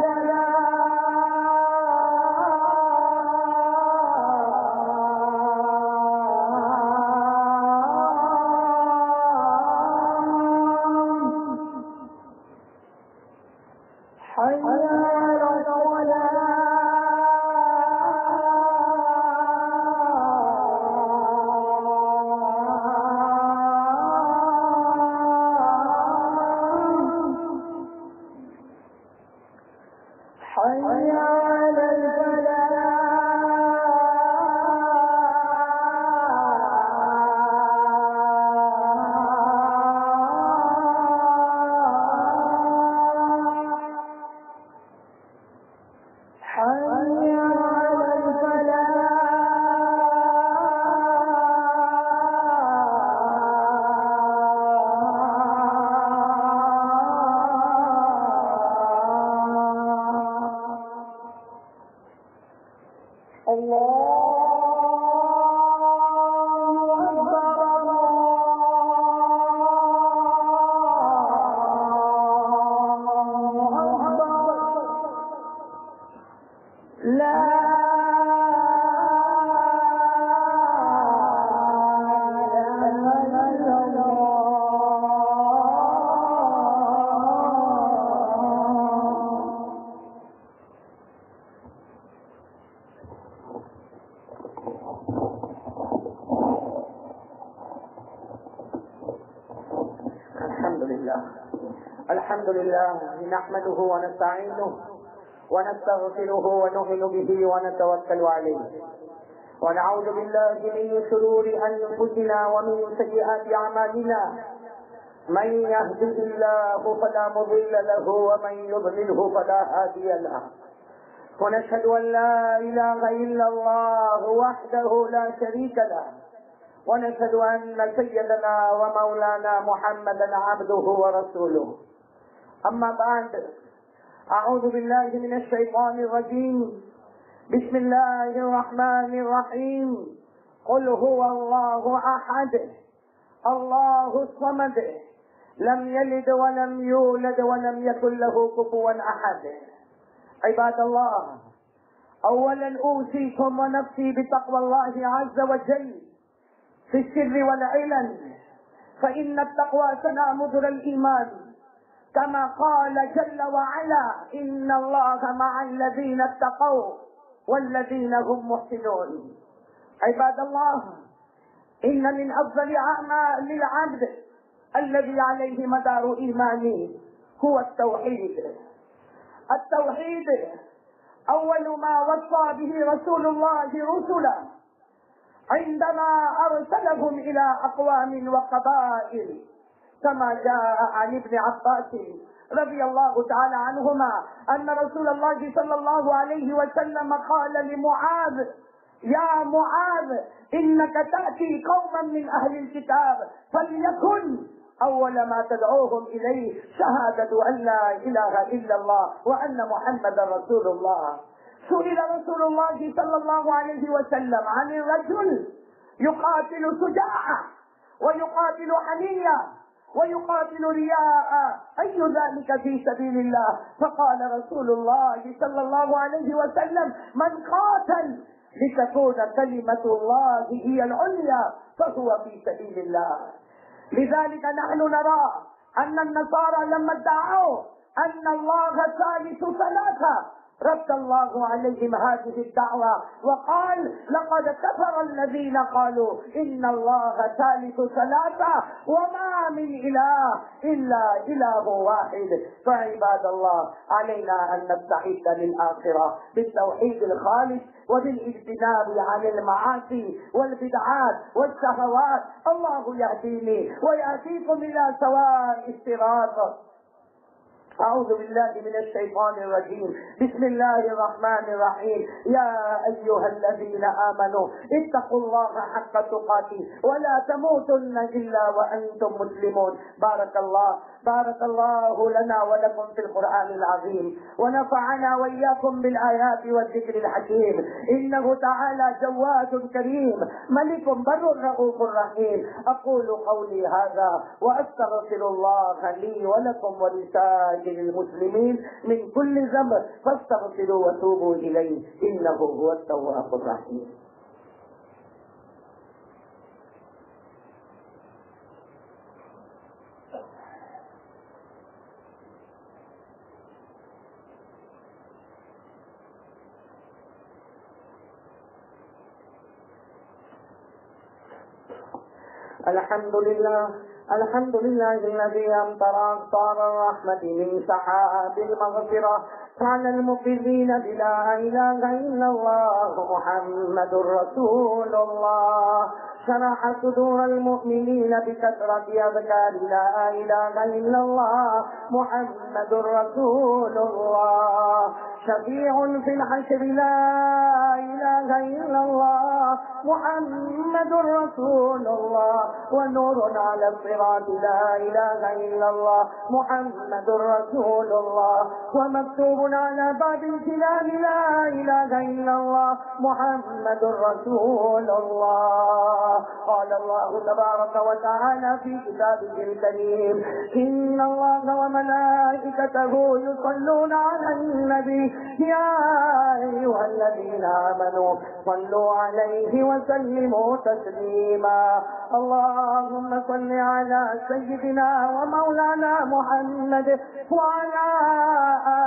الحمد لله نحمده ونستعينه ونستغفره ونؤمن به ونتوكل عليه ونعوذ بالله من شرور أنفسنا ومن سيئات أعمالنا. من يهده الله فلا مضل له ومن يضلله فلا هادي له. ونشهد أن لا إله إلا الله وحده لا شريك له ونشهد أن سيدنا ومولانا محمدا عبده ورسوله. أما بعد، أعوذ بالله من الشيطان الرجيم. بسم الله الرحمن الرحيم. قل هو الله أحد الله الصمد لم يلد ولم يولد ولم يكن له كفوا أحد. عباد الله، أولا أوصيكم ونفسي بتقوى الله عز وجل في السر والعلن، فإن التقوى تنامذر الإيمان، كما قال جل وعلا: إن الله مع الذين اتقوا والذين هم محسنون. عباد الله، إن من أفضل أعمال العبد الذي عليه مدار إيمانه هو التوحيد. التوحيد أول ما وصى به رسول الله رسله عندما أرسلهم إلى أقوام وقبائل، كما جاء عن ابن عباس رضي الله تعالى عنهما أن رسول الله صلى الله عليه وسلم قال لمعاذ: يا معاذ، إنك تأتي قوما من أهل الكتاب، فليكن أول ما تدعوهم إليه شهادة أن لا إله إلا الله وأن محمدا رسول الله. سئل رسول الله صلى الله عليه وسلم عن الرجل يقاتل شجاعة ويقاتل حمية ويقاتل رياء، أي ذلك في سبيل الله؟ فقال رسول الله صلى الله عليه وسلم: من قاتل لتكون كلمة الله هي العليا فهو في سبيل الله. لذلك نحن نرى أن النصارى لما ادعوا أن الله ثالث ثلاثة رد الله عليهم هذه الدعوة وقال: لقد كفر الذين قالوا إن الله ثالث ثلاثة وما من إله إلا إله واحد. فعباد الله، علينا أن نستعد للآخرة بالتوحيد الخالص وبالاجتناب عن المعاصي والبدعات والشهوات. الله يهديني ويهديكم إلى سواء الصراط. أعوذ بالله من الشيطان الرجيم. بسم الله الرحمن الرحيم. يا أيها الذين آمنوا اتقوا الله حق تقاته ولا تموتن إلا وأنتم مسلمون. بارك الله لنا ولكم في القرآن العظيم، ونفعنا وإياكم بالآيات والذكر الحكيم. إنه تعالى جواد كريم ملك بر رؤوف رحيم. أقول قولي هذا وأستغفر الله لي ولكم ولسائر المسلمين من كل ذنب فاستغفروا وتوبوا إليه إنه هو التواب الرحيم. الحمد لله الذي أمطر أمطار الرحمة من سحاب المغفرة على المقرين بلا إله إلا الله محمد رسول الله. شرح صدور المؤمنين بكثرة أذكار لا إله إلا الله محمد رسول الله. شفيع في الحشر لا إله إلا الله محمد رسول الله. ونور على الصراط لا إله إلا الله محمد رسول الله. ومكتوب على باب الجنان لا إله إلا الله محمد رسول الله. قال الله تبارك وتعالى في كتابه الكريم: إن الله وملائكته يصلون على النبي يا أيها الذين آمنوا صلوا عليه وسلموا تسليما. اللهم صل على سيدنا ومولانا محمد وعلى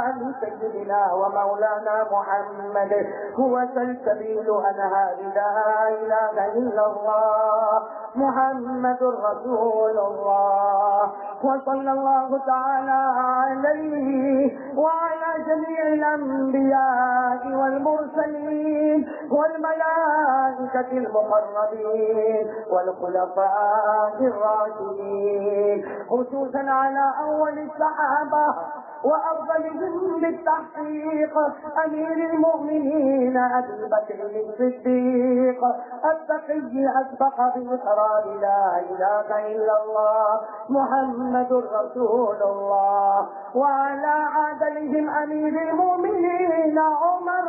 آل سيدنا ومولانا محمد. هو سلسبيل أنهار لا إله إلا الله محمد رسول الله. وصلى الله تعالى عليه وعلى جميع الأنبياء والمرسلين والملائكة المقربين والخلفاء الراشدين، خصوصا على أول الصحابة وأفضلهم بالتحقيق أمير المؤمنين أبي بكر الصديق التقي أسبق بإقرار لا إله إلا الله محمد رسول الله. وعلى عادلهم أمير المؤمنين عمر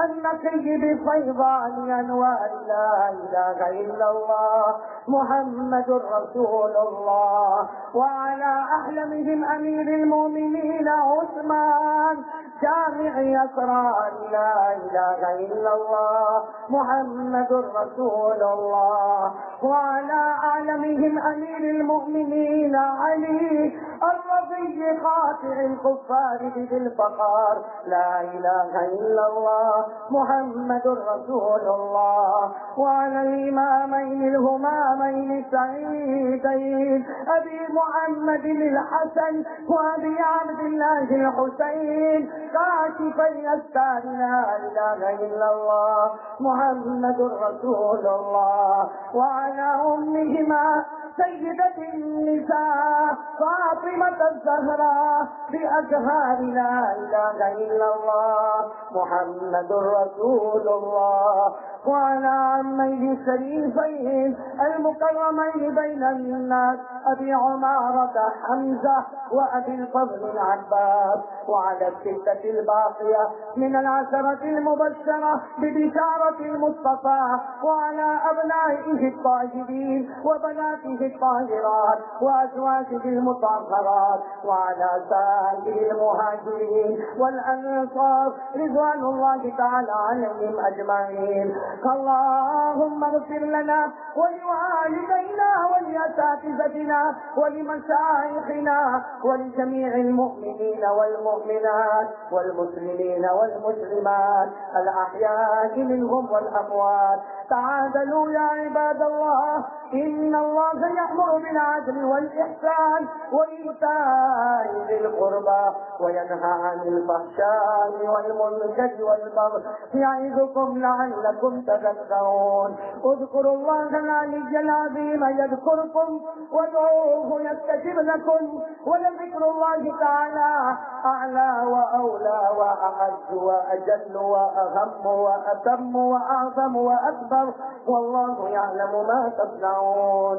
النقي بفيضان أنوار لا إله إلا الله محمد رسول الله. وعلى أحلمهم أمير المؤمنين عثمان جامع أسرار لا إله إلا الله محمد رسول الله. وعلى أعلمهم أمير المؤمنين علي الرضي قاطع الكفار بذي الفقار لا إله إلا الله محمد رسول الله. وعلى الإمامين الهمامين السعيدين أبي محمد الحسن وأبي عبد الله الحسين كاشفي أستار لا إله إلا الله محمد رسول الله. وعلى أمهما سيدة النساء فاطمة الزهراء بأزهار لا إله إلا الله محمد رسول الله. وعلى عميه الشريفين المكرمين بين الناس أبي عمارة حمزة وأبي الفضل العباس. وعلى الستة الباقية من العشرة المبشرة ببشارة المصطفى. وعلى أبنائه الطاهرين وبناته الطاهرات وأزواجه المطهرات. وعلى سائر المهاجرين والأنصار رضوان الله تعالى عليهم أجمعين. اللهم اغفر لنا ولوالدينا ولأساتذتنا ولمشايخنا ولجميع المؤمنين والمؤمنات والمسلمين والمسلمات الأحياء منهم والأموات. تعادلوا يا عباد الله، إن الله يأمر بالعدل والإحسان وإيتاء ذي القربى وينهى عن الفحشاء والمنكر والبغي يعظكم لعلكم تذكرون اذكروا الله العلي العظيم يذكركم وادعوه يستجب لكم ولذكر الله تعالى أعلى وأولى وأعز وأجل وأهم وأتم وأعظم وأكبر والله يعلم ما تصنعون.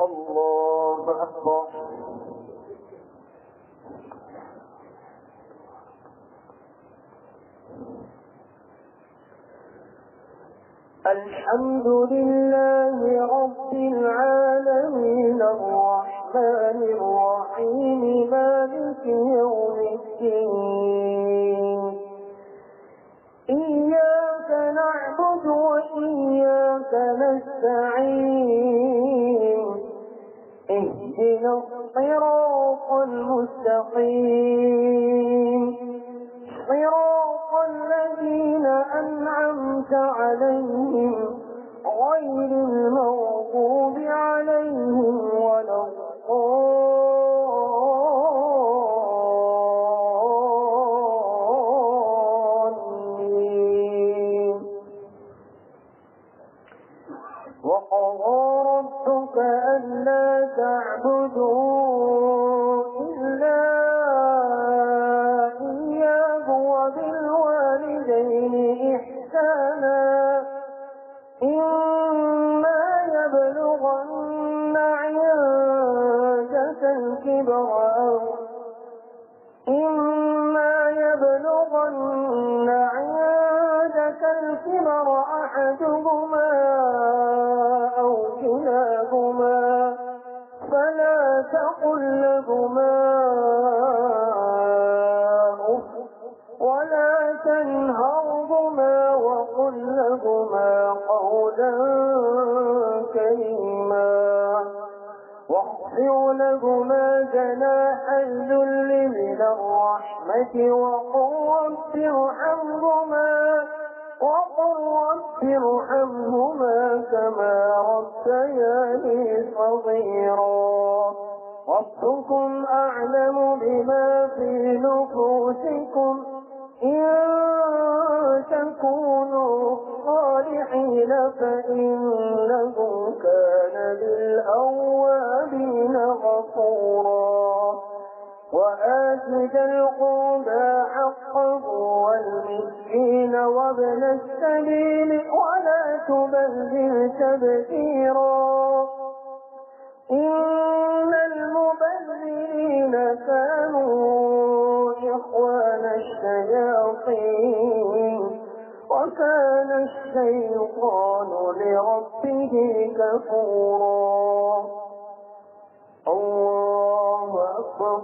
الله أكبر. الحمد لله رب العالمين الرحمن الرحيم مالك يوم الدين إياك نعبد وإياك نستعين اهدنا الصراط المستقيم صراط الذين أنعمت عليهم غير المغضوب عليهم ولا الضالين. وقضى ربك ألا تعبدوا إلا إياه وبالوالدين إحسانا إما يبلغن عندك الكبر أحدهما أو كلاهما فلا تقل لهما أف ولا تنهرهما وقل لهما قولا كريما واخفض لهما جناح الذل من الرحمة وقل رب ارحمهما كما ربياني صغيرا. ربكم أعلم بما في نفوسكم إن تكونوا صالحين فإنه كان للأوابين غفورا. وآت ذا القربى حقه والمسكين وابن السبيل ولا تبذر تبذيرا إن المبذرين كانوا إخوان الشياطين وكان الشيطان لربه كفورا. الله أكبر.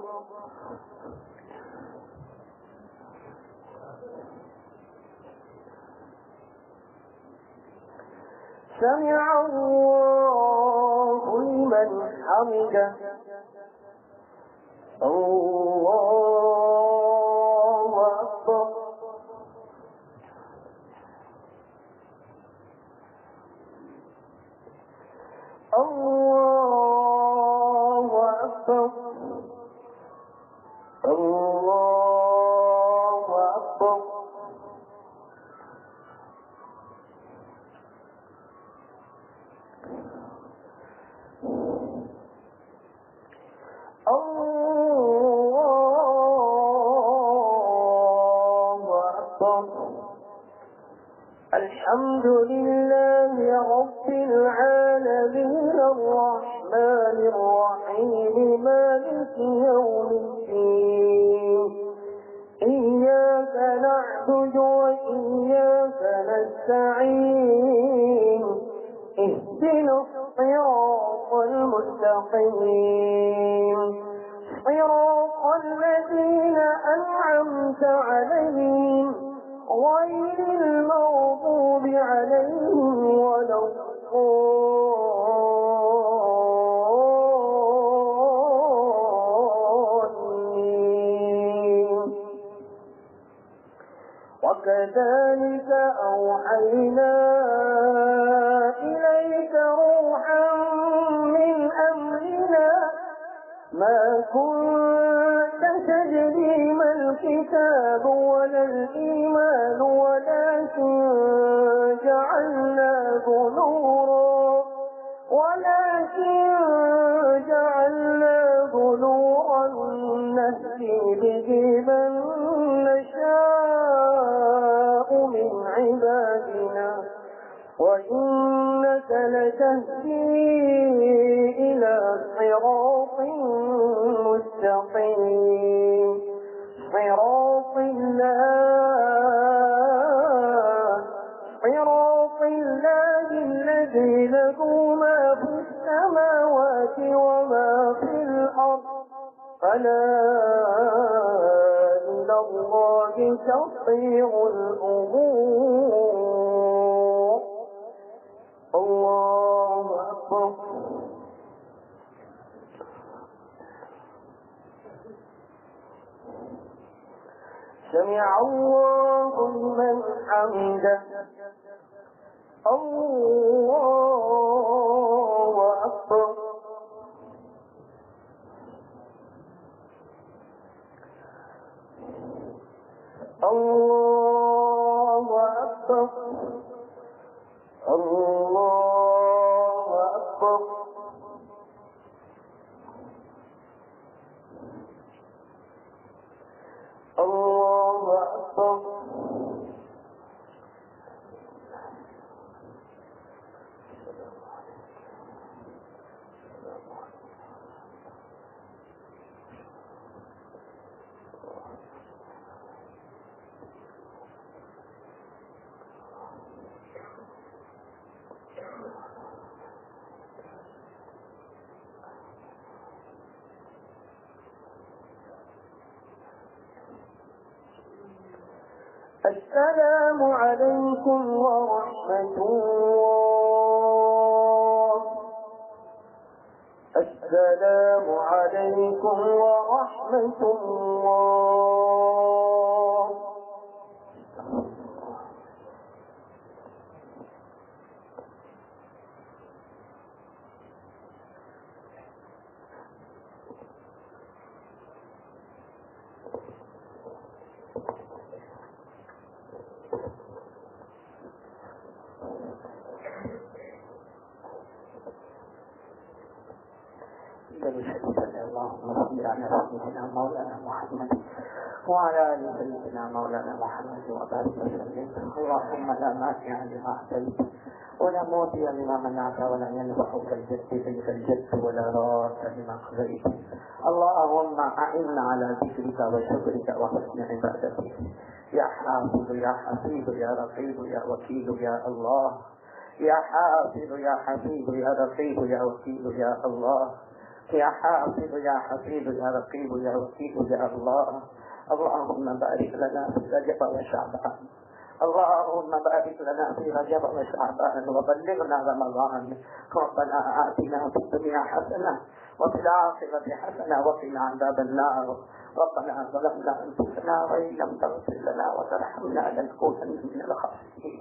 سمع الله لمن حمده. الله أكبر. الله أكبر. الله أكبر. الحمد لله رب العالمين الرحمن الرحيم مالك يوم الدين إياك نعبد وإياك نستعين اهدنا الصراط المستقيم صراط الذين أنعمت عليهم غير المغضوب عليهم ولا الضالين. وكذلك أوحينا إليك روحا من أمرنا ما كنت تدري ما الكتاب ولا الإيمان ولكن جعلناه نورا نهدي به من نشاء من عبادنا وإنك لتهدي إلى صراط مستقيم صراط الله الذي له ما في السماوات وما في الأرض ألا إلى الله تصير الأمور. الله أكبر. سمع الله لمن حمده. الله أكبر. الله أكبر. الله أكبر. الله أكبر. السلام عليكم ورحمة الله. السلام عليكم ورحمة الله. اللهم صل على سيدنا مولانا محمد وعلى آل سيدنا مولانا محمد وبارك وسلم. اللهم لا مانع لما أعطيت ولا معطي لما منعت ولا ينفع كالجد منك الجد ولا راد لما قضيت. اللهم أعنا على ذكرك وشكرك وحسن عبادتك يا حافظ يا حفيظ يا رقيب يا وكيل يا الله. يا حافظ يا حفيظ يا رقيب يا وكيل يا الله. يا حافظ يا حفيظ يا رقيب يا وكيل يا الله. اللهم بارك لنا في رجب وشعبان. اللهم بارك لنا في رجب وشعبان وبلغنا رمضان. ربنا آتنا في الدنيا حسنة وفي الآخرة حسنة وقنا عذاب النار. ربنا ظلمنا أنفسنا وإن لم تغفر لنا وترحمنا لنكونن من الخاسرين.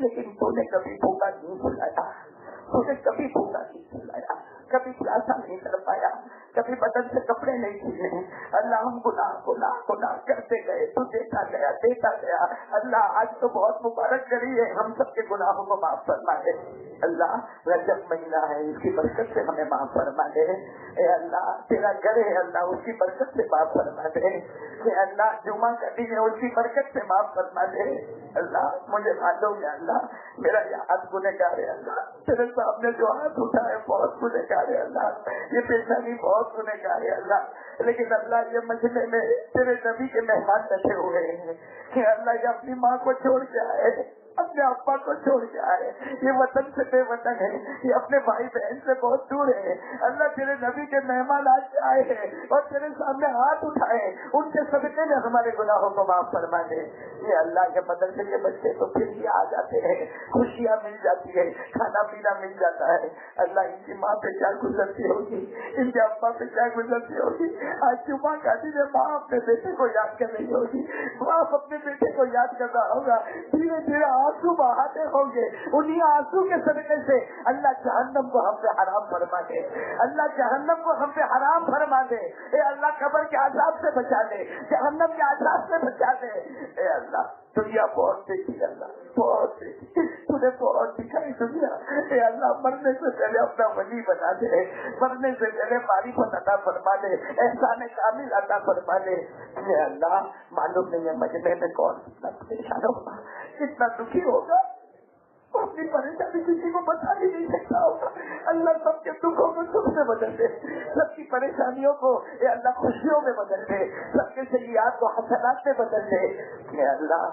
لیکن تو نے کبھی بھوکا نہیں بلایا, تو نے کبھی بھوکا نہیں بلایا, کبھی پیاسا نہیں کر پایا, کبھی بدن سے کپڑے نہیں چھینے. اللہ ہم گناہ کرتے گئے, تو دیتا گیا. اللہ آج تو بہت مبارک کری ہے, ہم سب کے گناہوں کو معاف فرما دے. اللہ رجب مہینہ ہے, اس کی برکت سے ہمیں معاف فرما دے. اے اللہ تیرا گھر ہے, اللہ اس کی برکت سے معاف فرما دے. اے اللہ جمعہ کا دن ہے, اس کی برکت سے معاف فرما دے. اللہ مجھے معلوم ہے اللہ میرا یہ ہاتھ گنہگار ہے, اللہ تیرے سامنے جو ہاتھ اٹھا ہے بہت گنہگار ہے, اللہ یہ پیشانی بہت گنہگار ہے اللہ. لیکن اللہ یہ مجمع میں تیرے نبی کے مہمان بیٹھے ہوئے ہیں کہ اللہ یہ اپنی ماں کو چھوڑ کے آئے, اپنے ابا کو چھوڑ کے آئے, یہ وطن سے بے وطن ہے, یہ اپنے بھائی بہن سے بہت دور ہے. اللہ تیرے نبی کے مہمان آج آئے ہیں اور تیرے سامنے ہاتھ اٹھائے, ان کے صدقے میں ہمارے گناہوں کو معاف فرما دے. یہ اللہ کے مدرسے کے بچے تو پھر بھی آ جاتے ہیں, خوشیاں مل جاتی ہے, کھانا پینا مل جاتا ہے. اللہ ان کی ماں پہ کیا گزرتی ہوگی, ان کے ابا پہ کیا گزرتی ہوگی. آج جمعہ کا دن ماں اپنے بیٹے کو یاد کر رہی ہوگی, باپ اپنے بیٹے کو یاد کر رہا ہوگا. دھیرے دھیرے آنسو بہاتے ہوں گے, انہیں آنسو کے صدقے سے اللہ جہنم کو ہم سے حرام فرما دے. اللہ جہنم کو ہم سے حرام فرما دے. اے اللہ قبر کے عذاب سے بچا دے, جہنم کے عذاب سے بچا دے. اے اللہ دنیا بہت دیکھی, اللہ بہت دیکھی, تو نے بہت دکھائی دنیا. اے اللہ مرنے سے پہلے اپنا ولی بنا دے, مرنے سے پہلے معرفت عطا فرما دے, احسان کامل عطا فرما دے. اے اللہ معلوم نہیں ہے مجمع میں کون کتنا پریشان ہوگا, کتنا دکھی ہوگا, اپنی پریشانی کسی کو بتا ہی نہیں سکتا ہوگا. اللہ سب کے دکھوں کو سکھ سے بدل دے, سب کی پریشانیوں کو اے اللہ خوشیوں میں بدل دے, سب کے سیئات کو حسنات میں بدل دے. اے اللہ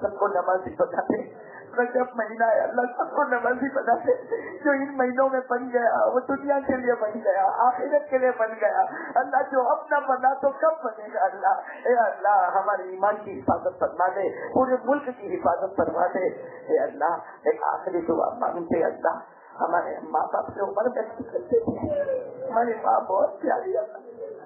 سب کو نمازی بنا دے. رجب مہینہ ہے, اللہ سب کو نمازی بنا دے. جو ان مہینوں میں بن گیا وہ دنیا کے لیے بن گیا, آخرت کے لیے بن گیا. اللہ جو اب نہ بنا تو کب بنے گا. اللہ اے اللہ ہمارے ایمان کی حفاظت فرما دے, پورے ملک کی حفاظت فرما دے. اے اللہ ایک آخری دعا مانگتے, اللہ ہمارے ماں باپ سے عمر میں کرتے تھے, ہماری ماں بہت پیاری ہے,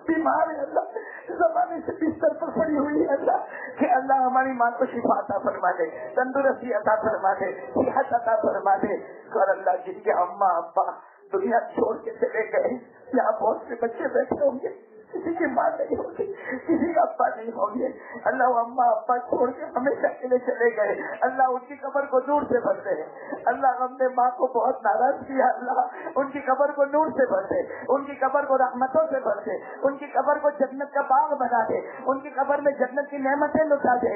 بیمار ہے, اللہ زمانے سے بستر پر پڑی ہوئی ہے. اللہ کہ اللہ ہماری ماں کو شفا عطا فرما دے, تندرستی عطا فرما دے, صحت عطا فرما دے. اور اللہ جن کے اماں ابا دنیا چھوڑ کے چلے گئے, یہاں بہت سے بچے بیٹھے ہوں گے, کسی کی ماں نہیں ہوگی, کسی کا ابا نہیں ہوں گے. اللہ وہ اماں ابا چھوڑ کے ہمیشہ کے لیے چلے گئے, اللہ ان کی قبر کو نور سے بھر دے. اللہ ہم نے ماں کو بہت ناراض کیا, اللہ ان کی قبر کو نور سے بھر دے, ان کی قبر کو رحمتوں سے بھر دے, ان کی قبر کو جنت کا باغ بنا دے, ان کی قبر میں جنت کی نعمتیں لٹا دے.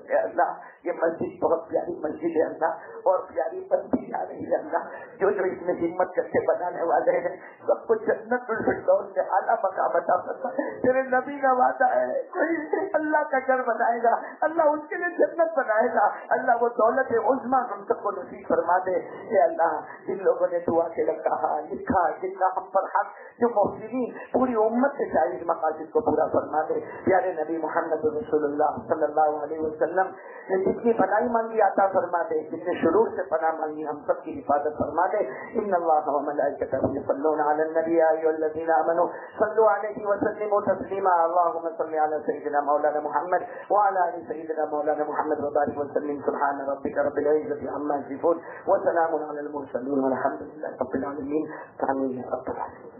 اے اللہ یہ مسجد بہت پیاری مسجد ہے اللہ, اور پیاری بنتی جا رہی ہے اللہ. جو اس میں ہمت کر کے بنانے والے ہیں سب کو جنت الفردوس سے اعلیٰ مقام عطا فرما. تیرے نبی کا وعدہ ہے کوئی اللہ کا گھر بنائے گا, اللہ اس کے لیے جنت بنائے گا. اللہ وہ دولت عظمیٰ ہم سب کو نصیب فرما دے. اے اللہ جن لوگوں نے دعا کے لیے کہا لکھا, جن کا ہم پر حق, جو محسنین پوری امت سے جائز مقاصد کو پورا فرما دے. پیارے نبی محمد رسول اللہ صلی اللہ علیہ وسلم نے جتنی بنائی مانگی عطا فرما دے, جتنے شرور سے پناہ مانگی ہم سب کی حفاظت فرما دے. ان اللہ و ملائکتہ یصلون علی النبی یا ایھا الذین آمنوا صلوا علیہ وسلموا تسلیما. اللهم صل علی سیدنا مولانا محمد وعلى آل سیدنا مولانا محمد وبارک وسلم. سبحان ربک رب العزة عما یصفون وسلام علی المرسلین والحمد للہ رب العالمین. آمین یا رب العالمین.